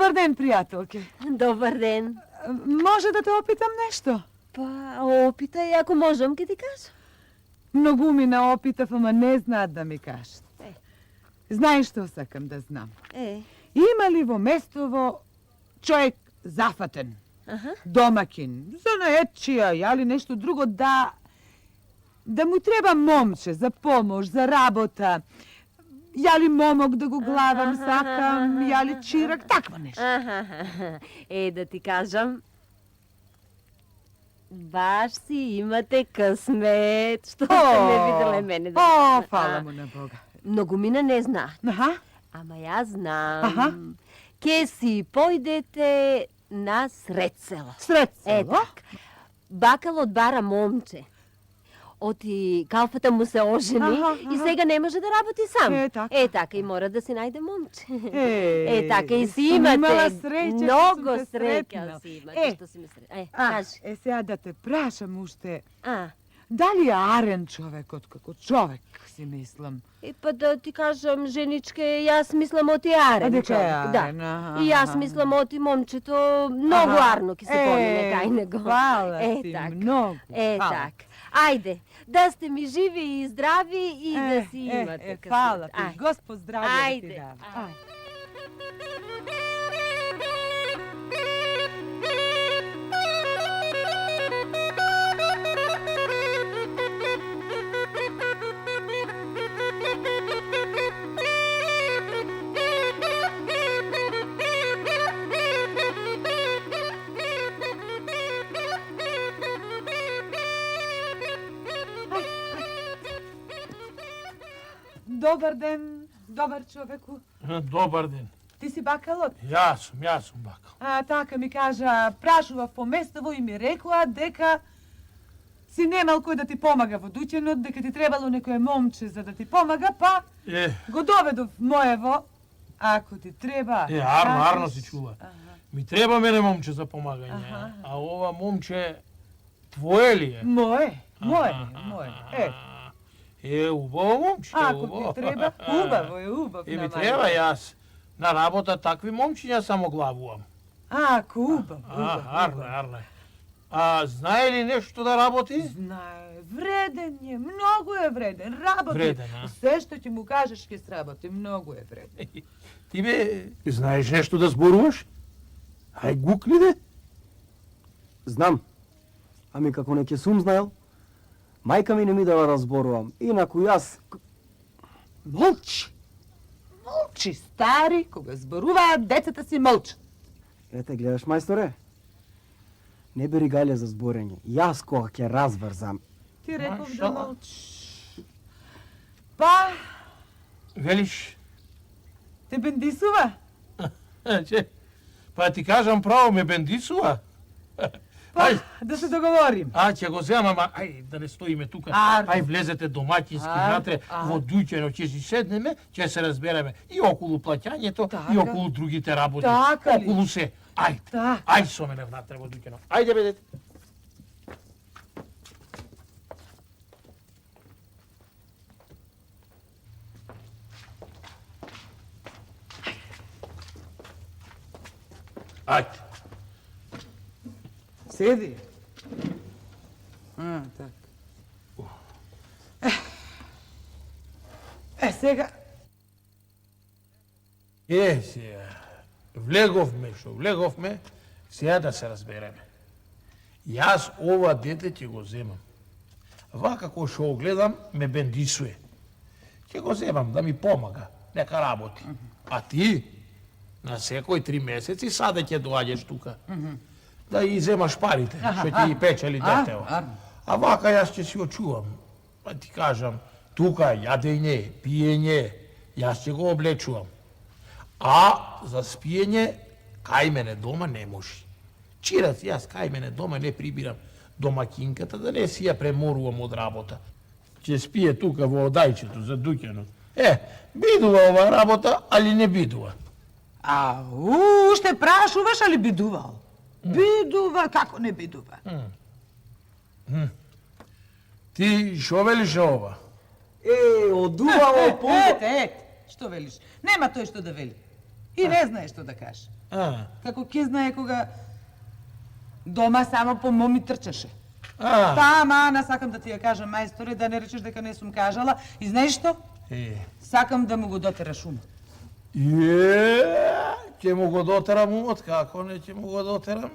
Dobar den, prijateljke. Dobar den. Može da te opitam nešto? Pa, opitaj, ako možem, ке ти кажа. Mnogo mi opitav, ama ne zna da mi kaže. Znaš što sakam da znam? Ima li vo mestovo čovjek zafaten, domakin, zanajetčija, ali nešto drugo da mu treba momče za pomoć, za rabota, jali momok da go glavam sakam, jali čirak, takvo nešto. Да ти кажам, baš si imate късмет, što ste me videle mene. Hvala mu na Boga. Многумина не зна. Ама ја знам. Ке си појдете на сред село. Сред село? Так. Бакал одбара момче. Оти калфата му се ожени и сега не може да работи сам. Така и мора да си најде момче. Така и си имате. Много среќа си имате. Што си ме среќа. Кажи. Сега да те прашам уште. Дали е арен човекот како човек, си мислам? Па да ти кажам, женичке, јас мислам оти арен човек. Да. И јас мислам оти момчето многу арно ке се помине кај него. Хвала ти многу. Так. Ајде, да сте ми живи и здрави и да си имате късмет. Хвала ти, Господ здраве да ти дава. Добар ден, добар човеку. Добар ден. Ти си бакалот? Јас сум бакал. Така ми кажа, прашува по местово и ми рекла дека си немал кој да ти помага во дуќенот, дека ти требало некој момче за да ти помага, па го доведов моево, ако ти треба. Арно си чула. Ми треба мене момче за помагање, а ова момче твое ли е? Мое. Убаво момче, ако ти треба, убаво е. Ми треба јас. На работа такви момчиња само главувам. Убаво. Арно. Знае ли нешто да работи? Знае. Вреден е, многу е вреден. Работи. Вреден, Се што ќе му кажеш ќе сработи, многу е вреден. Ти бе, знаеш нешто да зборуваш? Ај гукли де? Знам. Ами како не ќе сум знаел, мајка ми не ми дава разборувам. Инаку јас... Молчи, стари, кога зборуваат, децата си молчат. Ете, гледаш, мајсторе? Не бери гајле за зборење. Јас кога ќе разврзам. Ти реков да молчиш. Па... Велиш? Те бендисува? Па ти кажам право, ме бендисува. Па, да се договорим. Ќе го земам, ај да не стоиме тука. Ај влезете домаќински внатре во дуќено, ќе си седнеме, ќе се разбереме и околу плаќањето, и околу другите работи. Околу се. Ајде со мене внатре во дуќено. Ајде бе дете. Ајде. Седи. Так. Сега... Сега. Влеговме, сега да се разбереме. Јас ова дете ќе го земам. Вака кој што го гледам, ме бендисуе. Ќе го земам да ми помага, нека работи. А ти, на секој 3 месеци, саде ќе доаѓаш тука. Да и земаш парите, што ти ги печели детево. А вака јас ќе си очувам. Па ти кажам, тука јадење, пиење, јас ќе го облечувам. А за спиење, кај мене дома не може. Чират, јас кај мене дома не прибирам домакинката, да не си ја преморувам од работа. Ќе спие тука во одајчето за дуќанот. Бидува ова работа, али не бидува. Уште прашуваш, али бидувал? Бидува, како не бидува? Ти шо велиш ова? Одувало по... Ете, што велиш? Нема тој што да вели. И не знае што да каже. Како ке знае кога дома само по моми трчаше. Ана, сакам да ти ја кажам, мајсторе, да не речеш дека не сум кажала. И знаеш што? Сакам да му го дотераш умот. Ќе му го дотерам умот, како не ќе му го дотерам?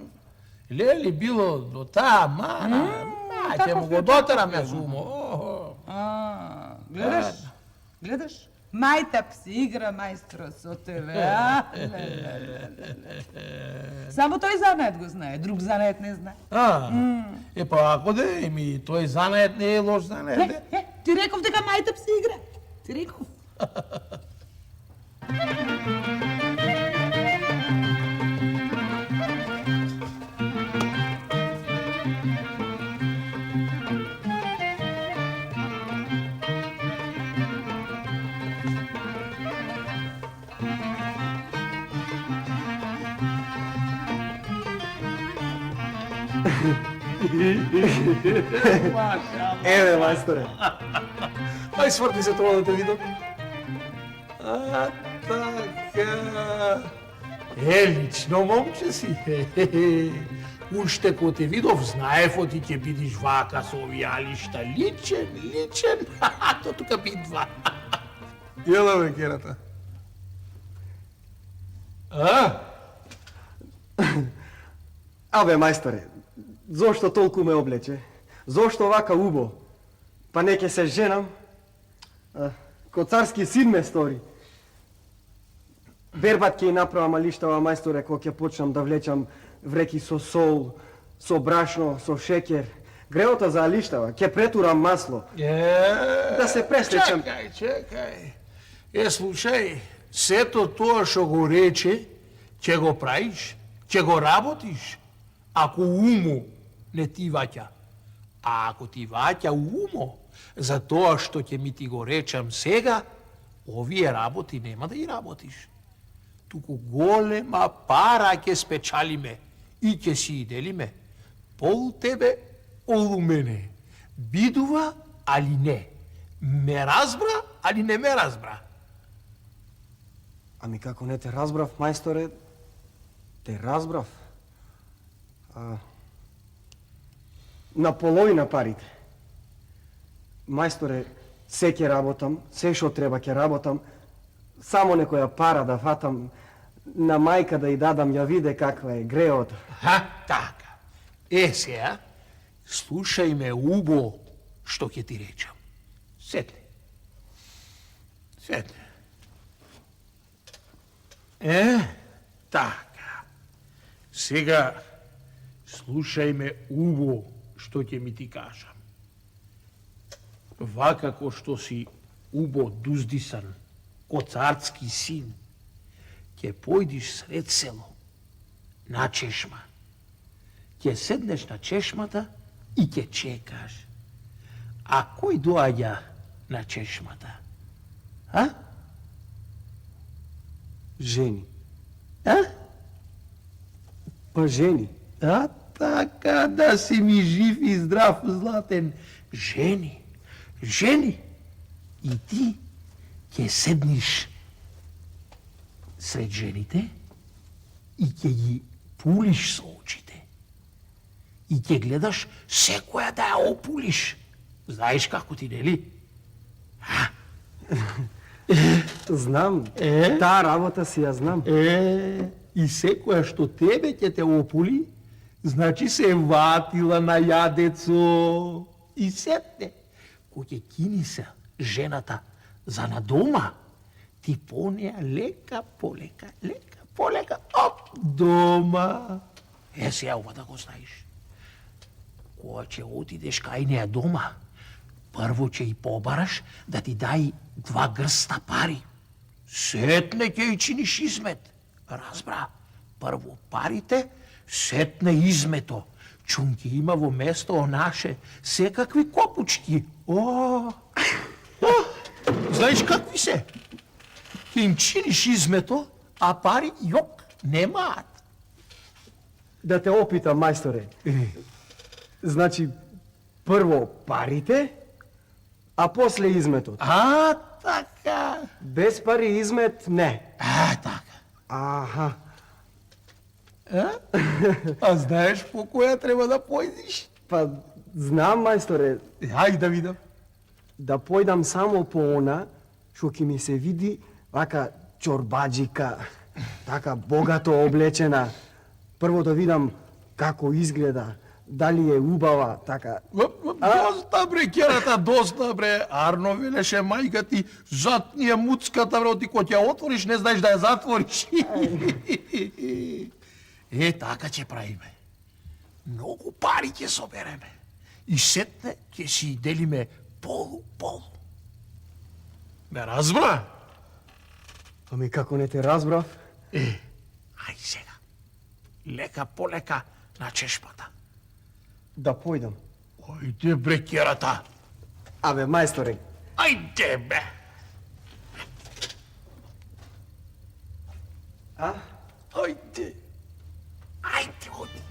Лели било до таа мана, ќе му го дотерам јас умот. Гледаш? Мајтап си игра, мајстро, со тебе, Само тој занает го знае, друг занает не знае. Па ако де, тој занает не е лош занает. Ти реков дека мајтап си игра. Ти реков. Еве, мајсторе. Ај сврти се тоа да те видам. Така. Лично момче си. Уште ко те видов, знаев оти ќе бидиш вака со овие алишта. Личен. То тука бидва. Јела бе, керата. Абе, мајсторе, зошто толку ме облече? Зошто вака убо? Па не ке се женам? Ко царски син ме стори. Бербат ќе направам алиштава, мајсторе, кога ќе почнам да влечам вреки со сол, со брашно, со шекер. Греота за алиштава, ќе претурам масло. Да се преслечам. Чекај. Слушај, сето тоа што го рече, ќе го правиш, ќе го работиш, ако умо не ти ваќа. А ако ти ваќа умо, за тоа што ќе ми ти го речам сега, овие работи нема да ги работиш. Туку голема пара ќе спечалиме и ќе си иделиме. Пол тебе, олу мене. Бидува, али не. Ме разбра, али не ме разбра. Ами како не те разбрав, мајсторе, те разбрав. На половина парите. Мајсторе, се ќе работам, се што треба ќе работам, само некоја пара да фатам, на мајка да ја дадам, ја виде каква е греота. Така. Сега, слушај ме убо што ќе ти речам. Седни. Така. Сега, слушај ме убо што ќе ми ти кажам. Вака ко што си убо дуздисан, ко царски син, ќе појдиш сред село, на чешма. Ќе седнеш на чешмата и ќе чекаш. А кој доаѓа на чешмата? Жени. Па жени. Така да си ми жив и здрав, златен. Жени. И ти ќе седниш сред жените и ќе ги пулиш со очите. И ќе гледаш секоја да ја опулиш. Знаеш како ти, нели? Знам. Таа работа си ја знам. И секоја што тебе ќе те опули, значи се ватила на јадецо. И сетне, кој ќе кини се жената за на дома, ти по неја лека полека, оп, дома. Сега ова да го знаеш. Кога ќе отидеш кај неја дома, прво ќе и побараш да ти дај 2 грста пари. Сетне ќе и чиниш измет. Разбра, прво парите, сетне измето. Чунки има во место наше секакви копучки. Знаеш какви се? Ќе им чиниш измето, а пари јок немаат. Да те опитам, мајсторе. Значи, прво парите, а после изметот. Така. Без пари измет не. Така. Аха. А знаеш по која треба да појдиш? Па, знам, мајсторе, Ајде да видам. да појдам само по она, што ќе ми се види вака чорбаджика, така богато облечена. Прво да видам како изгледа, дали е убава, така. Доста бре, керата, доста бре. Арно велеше мајка ти, зад ние муцката бре, ти кој ќе отвориш, не знаеш да ја затвориш. Така ќе правиме. Многу пари ќе собереме. И сетне ќе си делиме полу-полу. Ме разбра? Ами како не те разбрав? Ај сега. Лека по лека на чешпата. Да појдам. Ајде бре, керата. Абе, мајсторе, Ајде бе. а? Ајде. Ајде, оди.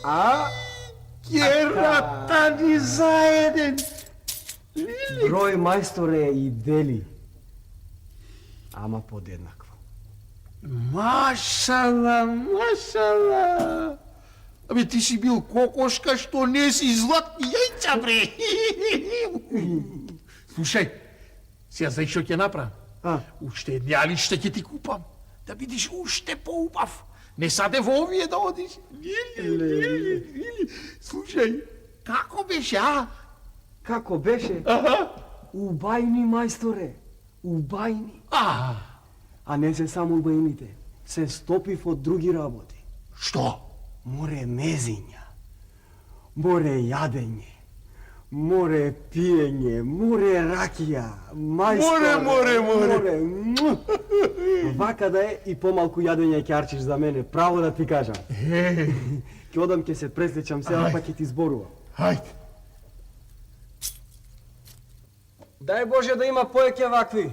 А? Керата ни заеден. Број мајсторе и дели. Ама подеднакво. Машала, машала. Абе, ти си бил кокошка, што не си златни јајца, бре. Слушај, сега знаеш што ќе направам? Уште едни алишта ќе ти купам, да бидиш уште поубав. Не саде во овие да одиш. Слушај, како беше, а? Како беше? Убајни, мајсторе. Убајни. А не се само убајните. Се стопив од други работи. Што? Море мезиња. Море јадење. Море пиење. Море ракија. Мајсторе. Море. Вака да е и помалку јадење ќе арчиш за мене. Право да ти кажам. Ќе одам, ќе се пресличам сега, па ќе ти зборувам. Ајде. Дај Боже да има поеќе вакви.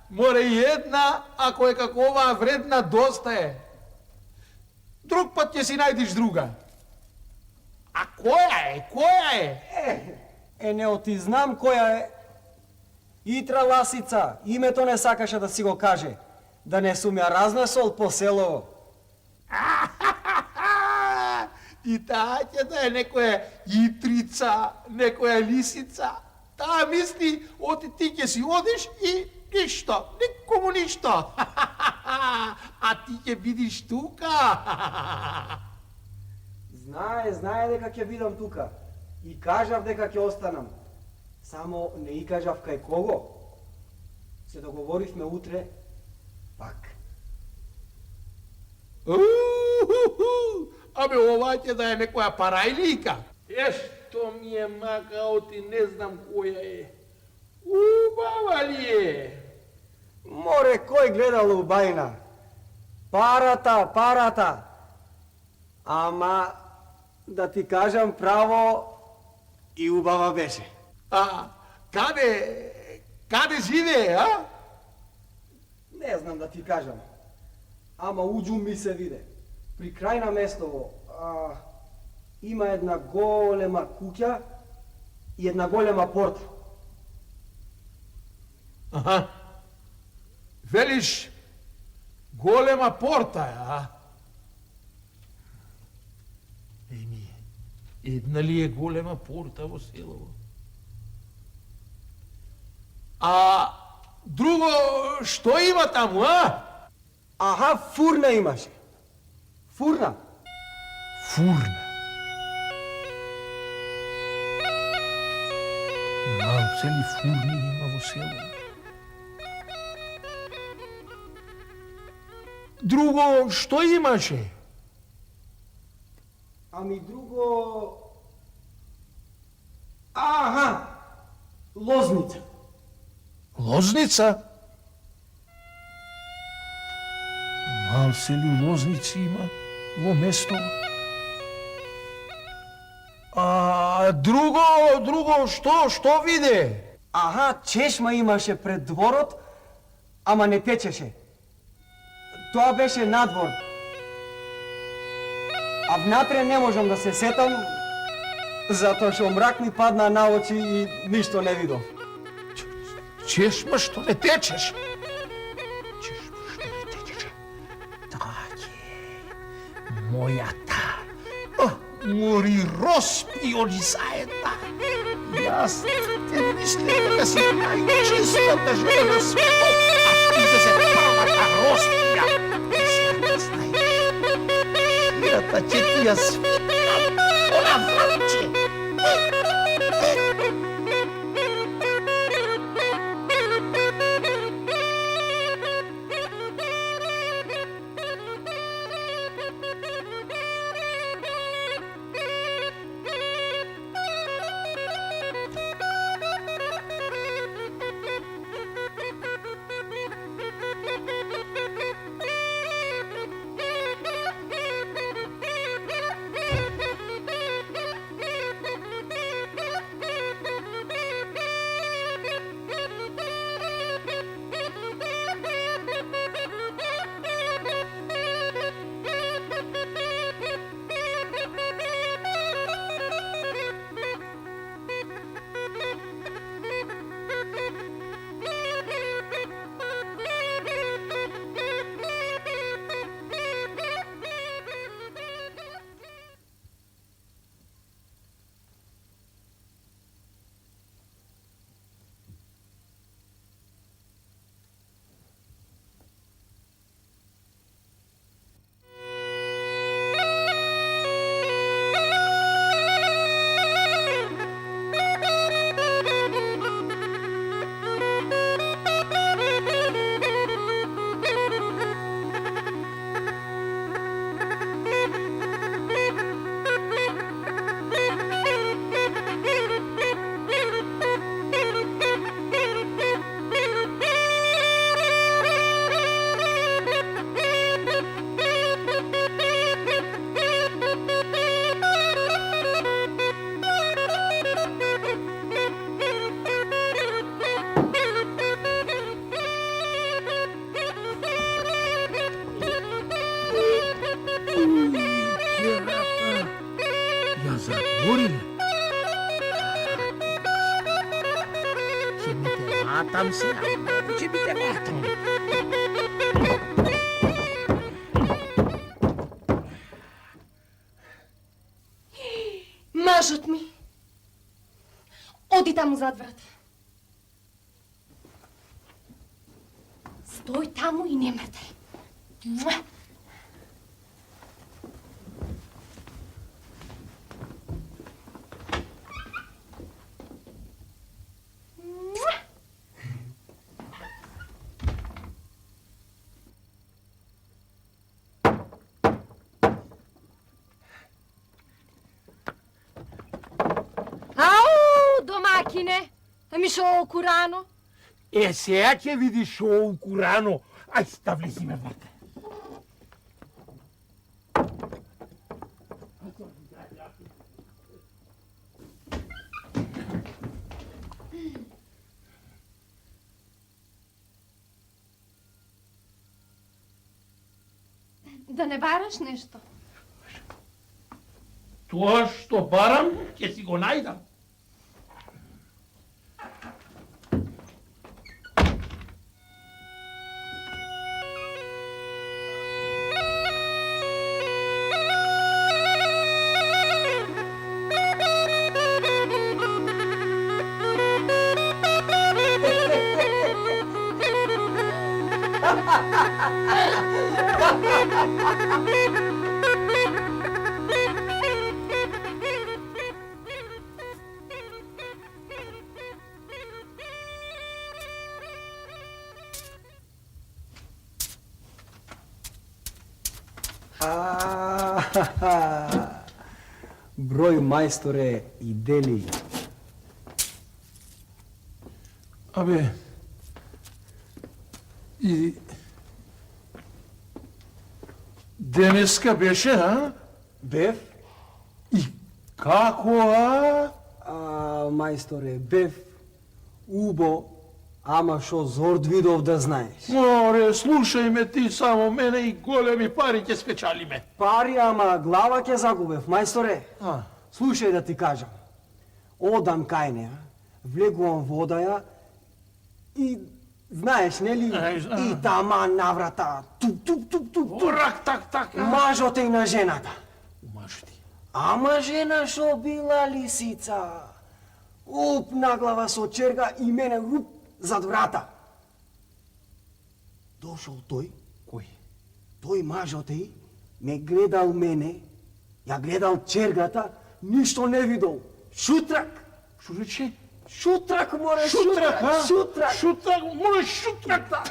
Море и една, ако е како оваа вредна, доста е. Друг пат ќе си најдиш друга. А која е? Која е? Не оти знам која е. Итра Ласица, името не сакаше да си го каже. Да не сум ја разнесол по селово. И таа ќе да е некоја Итрица, некоја Лисица. Таа мисли, оти ти ќе си одиш и ништо, никому ништо. А ти ќе бидиш тука. Знае дека ќе бидам тука. И кажав дека ќе останам. Само не и кажав кај кого. Се договоривме утре пак. Абе, ова ќе да е некоја парајлика. Што ми е макао ти, не знам која е. Убава ли е? Море, кој гледал убајна? Парата. Ама, да ти кажам право, и убава беше. А, каде живее, а? Не знам да ти кажам. Ама уđу ми се виде. При крај на Место има една голема куќа и една голема порта. Аха. Велиш, голема порта е, а? Еми, една ли е голема порта во селово? А друго, што има таму, а? Аха, фурна имаше. Фурна. Фурна. Малце ли фурни има во село? Друго, што имаше? Ами друго... Аха, лозница. Лозница? Малце ли лозници има во место? А друго, што виде? Аха, чешма имаше пред дворот, ама не течеше. Тоа беше надвор. А внатре не можам да се сетам, затоа што мрак ми падна на очи и ништо не видов. Чешма што не течеш? Чешма што не течеш? Таке, мојата. Мори роспиони заедна. Јас те мислам дека си најчистата жена на светот, а ти да се првата роспија. Ти сега знаеш. Шијата ќе ти ја свитам, она враче. Там се, ќе ми те ватам. Мажот ми. Оди таму зад врат. Стој таму и не мрдај. Сине, ами шо Курано? Сега ќе видиш шо у Курано. Ај, да влезиме вака. Да не бараш нешто? Тоа што барам, ќе си го најдам. Број мајсторе и дели. Абе, и денеска беше, а? Бев? И како, а? Мајсторе, бев, убо, ама шо зорд видов да знаеш. Море, слушај ме ти само, мене и големи пари ќе спечалиме. Пари, ама глава ќе загубев, мајсторе. А? Слушај да ти кажам. Одам кај неа, влегувам водаја и знаеш, нели? И таман наврата, туп. Рак, так. Мажот е на жената. Мажот ти. Ама жена шо била лисица. Уп на глава со черга и мене уп зад врата. Дошол тој. Кој? Тој мажот е, ме гледал мене, ја гледал чергата, ништо не видел. Шутрак. Шо рече? Шутрак, море, Шутрак, а? Шутрак. Море, шутрак, да.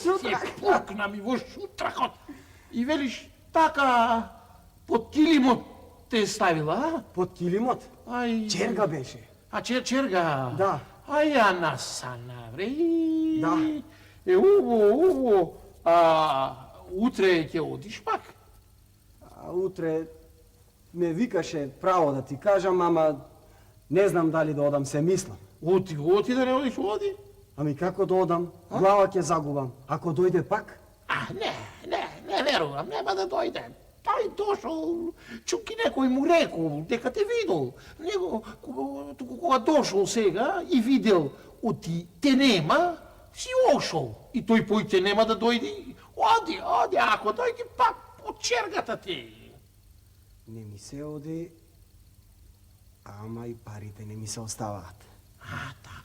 Шутрак. Се пукна ми во шутракот. И велиш, така, под килимот те ставила, а? Под килимот? Ај... Черга беше. А черга? Да. Ај, ја насана, вре. Да. Убаво. Утре ќе одиш пак? Утре ме викаше право да ти кажам, ама не знам дали да одам, се мислам. Оти да не одиш, оди. Ами како да одам? Глава ќе загубам. Ако дојде пак? Не верувам, нема да дојде. Тој дошол, чуки некој му рекол, дека те видел. Него, кога дошол сега и видел, оти те нема, си ошол. И тој пој те нема да дојде. Оди, ако дојде пак од чергата ти. Не ми се оди, ама и парите не ми се оставаат.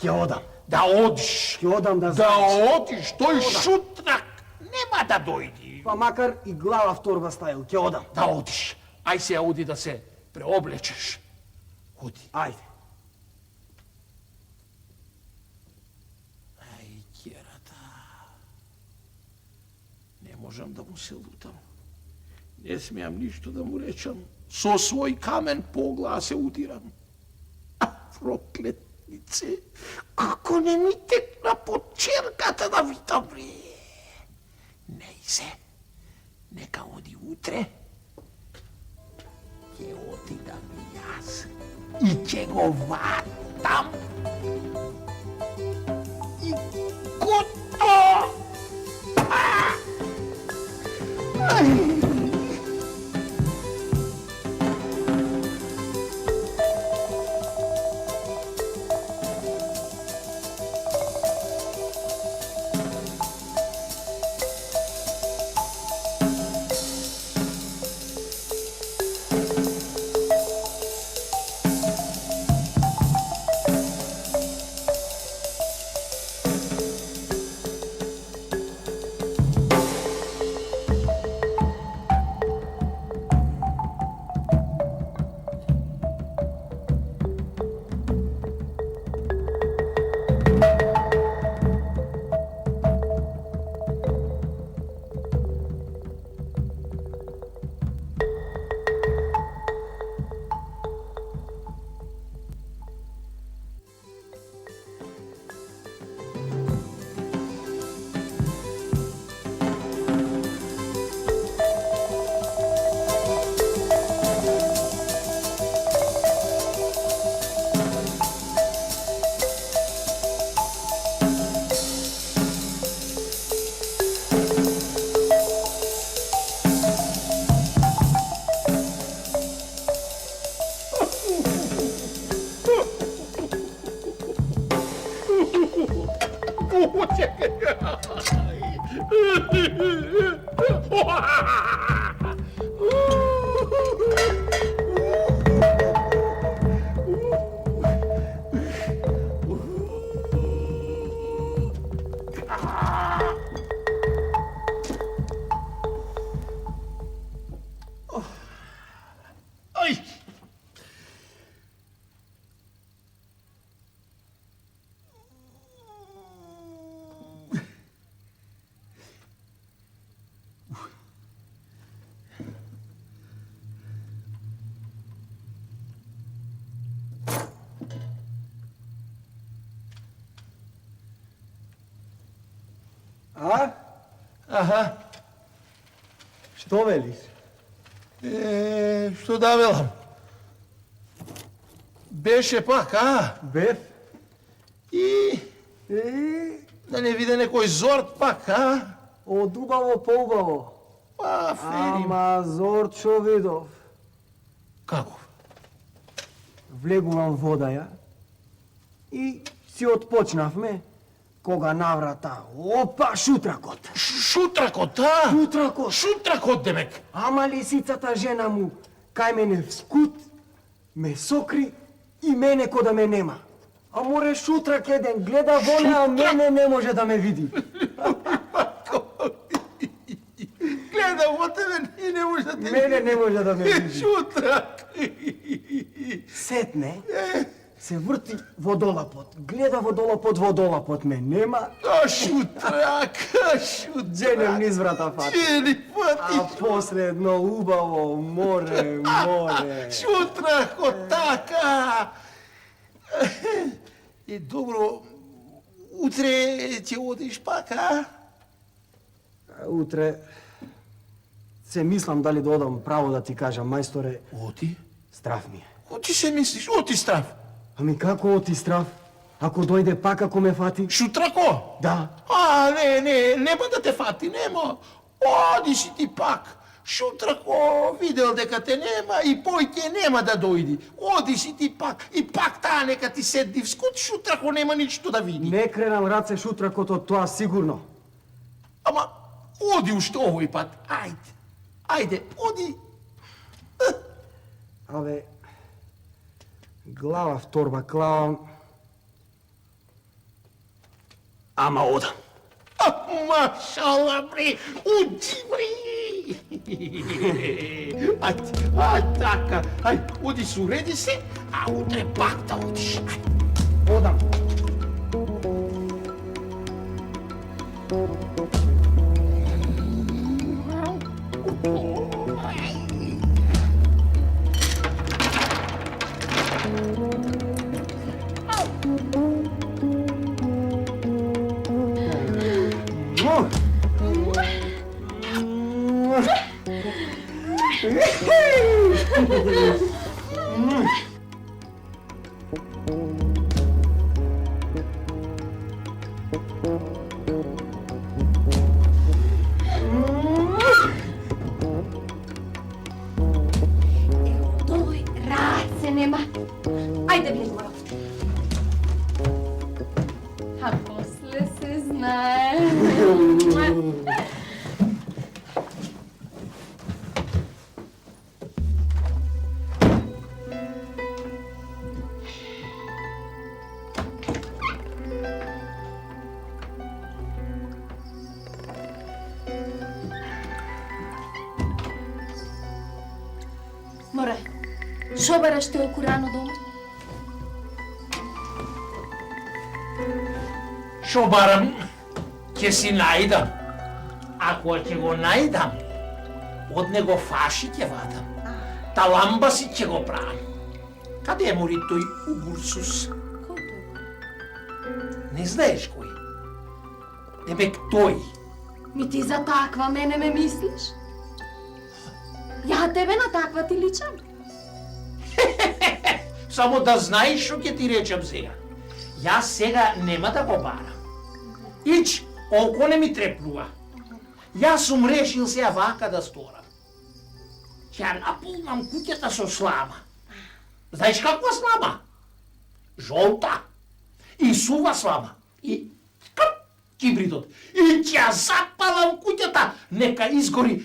Ќе одам. Да одиш. Ќе одам да Да знаеш. одиш, тој шутрак нема да дојди. Па макар и глава в торба стајал, ќе одам. Да одиш. Ај се оди да се преоблечеш. Оди. Ајде. Ај, керата. Не можам да му се лутам. Не смеам ништо да му речам. Со свој камен поглаа се удирам. Проклетнице, како не ми текна под чергата да видам, бре. Не се, нека оди утре. Ќе отидам и јас и ќе го ватам. И готово! Ай! А? Аха. Што велиш? Што да велам? Беше пак, а? Бев? И да не виде некој зорт пак, а? Од убаво по убаво. Па, Фери. Ама зорчо видов. Како? Влегувам вода ја и си отпочнавме, кога наврата, опа, шутракот. Шутракот, а? Шутракот. Шутракот, демек. Ама лисицата жена му, кај мене вскут, ме сокри и мене ко да ме нема. А море шутрак еден гледа воле, а мене не може да ме види. Гледа во тебе и не може да те Мене не може да ме види. Шутрак. Сетне, се врти водолапот. Гледа водолапот ме нема. А шутрак, Дженем низ врата фати. Джени фати. А после едно убаво море. Шутракот, така. И добро, утре ќе одиш пак, а? Утре се мислам дали да одам, право да ти кажам, мајсторе, Оти? страв ми е. Оти се мислиш, оти страв. Ами како оти страв? Ако дојде пак, ако ме фати? Шутрако? Да. А, нема да те фати, нема. Оди си ти пак. Шутрако видел дека те нема и појќе нема да дојди. Оди си ти пак и пак таа нека ти седни вскут, Шутрако нема ништо да види. Не кренам раце шутракот од тоа сигурно. Ама, оди уште овој пат, ајде, оди. Абе, глава в торба клавам. Ама одам. Машала, бре, уди, бре. Ајде, така, оди се, уреди се, а утре пак да одиш. Одам. Дој, раце нема. Ајде, влезмо робите. А после се знае. Море, шо бараш толку рано дома? Шо барам, ќе си најдам. Ако ќе го најдам, од него фаши ќе вадам. Таламбаси ќе го правам. Каде е мори тој Угурсус? Кој тој? Не знаеш кој? Демек тој. Ми ти за таква мене ме мислиш? Ја тебе на таква ти личам? Само да знаеш што ќе ти речам сега. Јас сега нема да го барам. Ич, око не ми трепнува. Јас сум решил сега вака да сторам. Ќе наполнам куќата со слама. Знаеш каква слама? Жолта. И сува слама. И кибридот и ќе ја запалам куќата, нека изгори